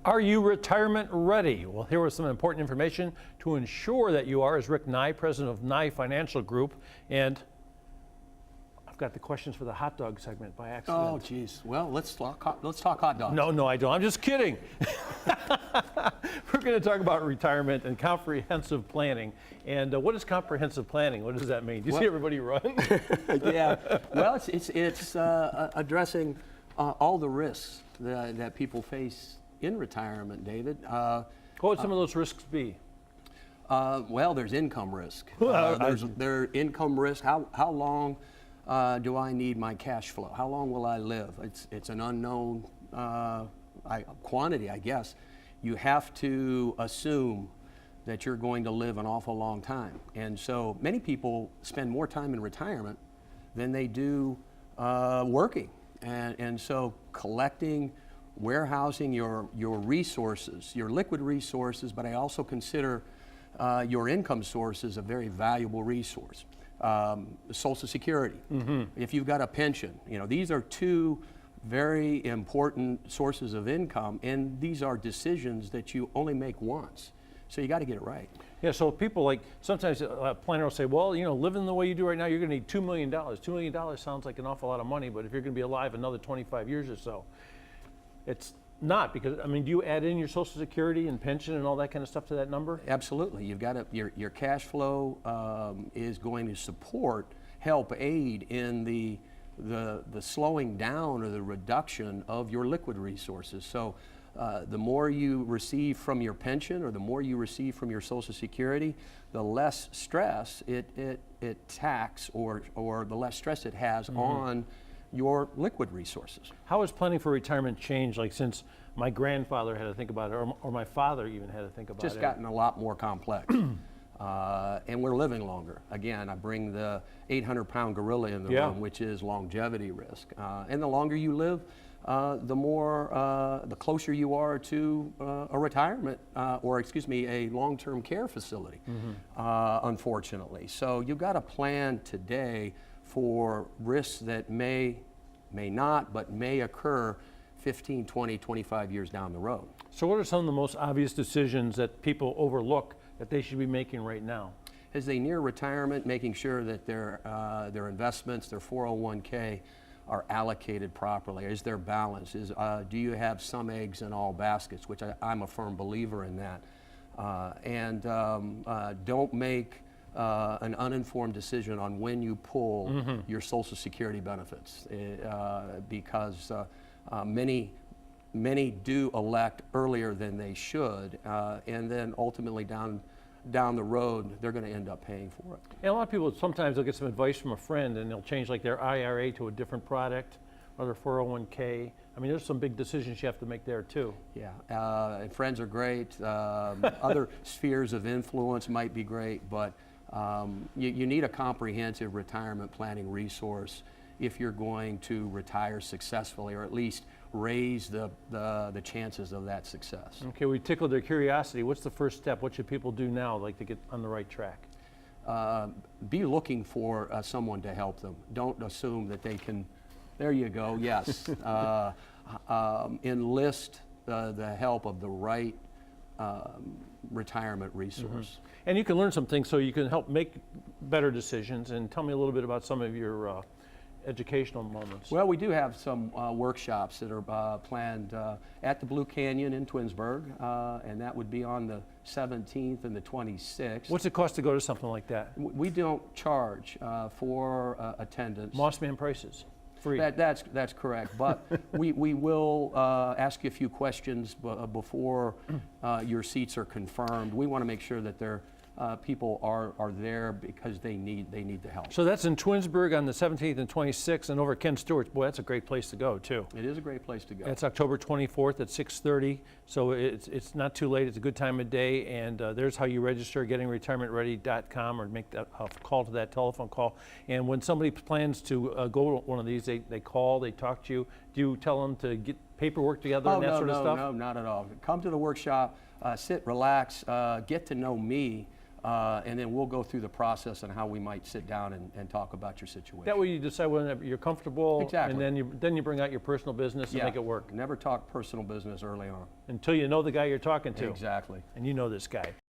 Are you retirement ready? Well, here was some important information to ensure that you are, as Rick Nye, president of Nye Financial Group, and I've got the questions for the hot dog segment by accident. Oh, geez. Well, let's talk hot dogs. No, I don't. I'm just kidding. We're going to talk about retirement and comprehensive planning. And what is comprehensive planning? What does that mean? Do you see everybody run? Yeah. Well, it's addressing all the risks that people face in retirement, David. What would some of those risks be? Well, there's income risk. There's income risk. How long do I need my cash flow? How long will I live? It's an unknown quantity, I guess. You have to assume that you're going to live an awful long time. And so many people spend more time in retirement than they do working. And so collecting, warehousing your resources, your liquid resources, but I also consider your income sources a very valuable resource. Social Security, if you've got a pension, these are two very important sources of income, and these are decisions that you only make once. So you got to get it right. Yeah, so people sometimes a planner will say, well, living the way you do right now, you're going to need $2 million. $2 million sounds like an awful lot of money, but if you're going to be alive another 25 years or so, it's not, because, do you add in your Social Security and pension and all that kind of stuff to that number? Absolutely. You've got your cash flow is going to help aid in the slowing down or the reduction of your liquid resources. So the more you receive from your pension or the more you receive from your Social Security, the less stress it tax or the less stress it has on your liquid resourand How has planning for retirement changed, since my grandfather had to think about it, or my father even had to think about it? Just gotten a lot more complex. And we're living longer. Again, I bring the 800-pound gorilla in the room, which is longevity risk. And the longer you live, the closer you are to a retirement, a long-term care facility, unfortunately. So you've got a plan today for risks that may not, but may occur 15, 20, 25 years down the road. So what are some of the most obvious decisions that people overlook that they should be making right now? As they near retirement, making sure that their investments, their 401k, are allocated properly. Is there balance? Do you have some eggs in all baskets, which I'm a firm believer in that. Don't make an uninformed decision on when you pull your Social Security benefits, because many do elect earlier than they should, and then ultimately down the road they're going to end up paying for it. And a lot of people, sometimes they'll get some advice from a friend and they'll change their IRA to a different product or their 401k. There's some big decisions you have to make there too. Yeah, and friends are great. Other spheres of influence might be great, but you need a comprehensive retirement planning resource if you're going to retire successfully, or at least raise the chances of that success. Okay, we tickled their curiosity. What's the first step? What should people do now, to get on the right track? Be looking for someone to help them. Don't assume that they can. There you go. Yes, enlist the help of the right retirement resource. And you can learn some things so you can help make better decisions. And tell me a little bit about some of your educational moments. Well, we do have some workshops that are planned at the Blue Canyon in Twinsburg, and that would be on the 17th and the 26th. What's it cost to go to something like that? We don't charge for attendance. Mossman prices. Free. That's correct, but we will ask you a few questions before your seats are confirmed. We want to make sure that people are there because they need the help. So that's in Twinsburg on the 17th and 26th, and over at Ken Stewart's. Boy, that's a great place to go too. It is a great place to go. It's October 24th at 6:30, so it's not too late. It's a good time of day, and there's how you register, gettingretirementready.com, or make a call to that telephone call. And when somebody plans to go to one of these, they call, they talk to you. Do you tell them to get paperwork together and that sort of stuff? No, not at all. Come to the workshop, sit, relax, get to know me. and then we'll go through the process on how we might sit down and talk about your situation. That way you decide whether you're comfortable. Exactly. And then you bring out your personal business and make it work. Never talk personal business early on. Until you know the guy you're talking to. Exactly. And you know this guy.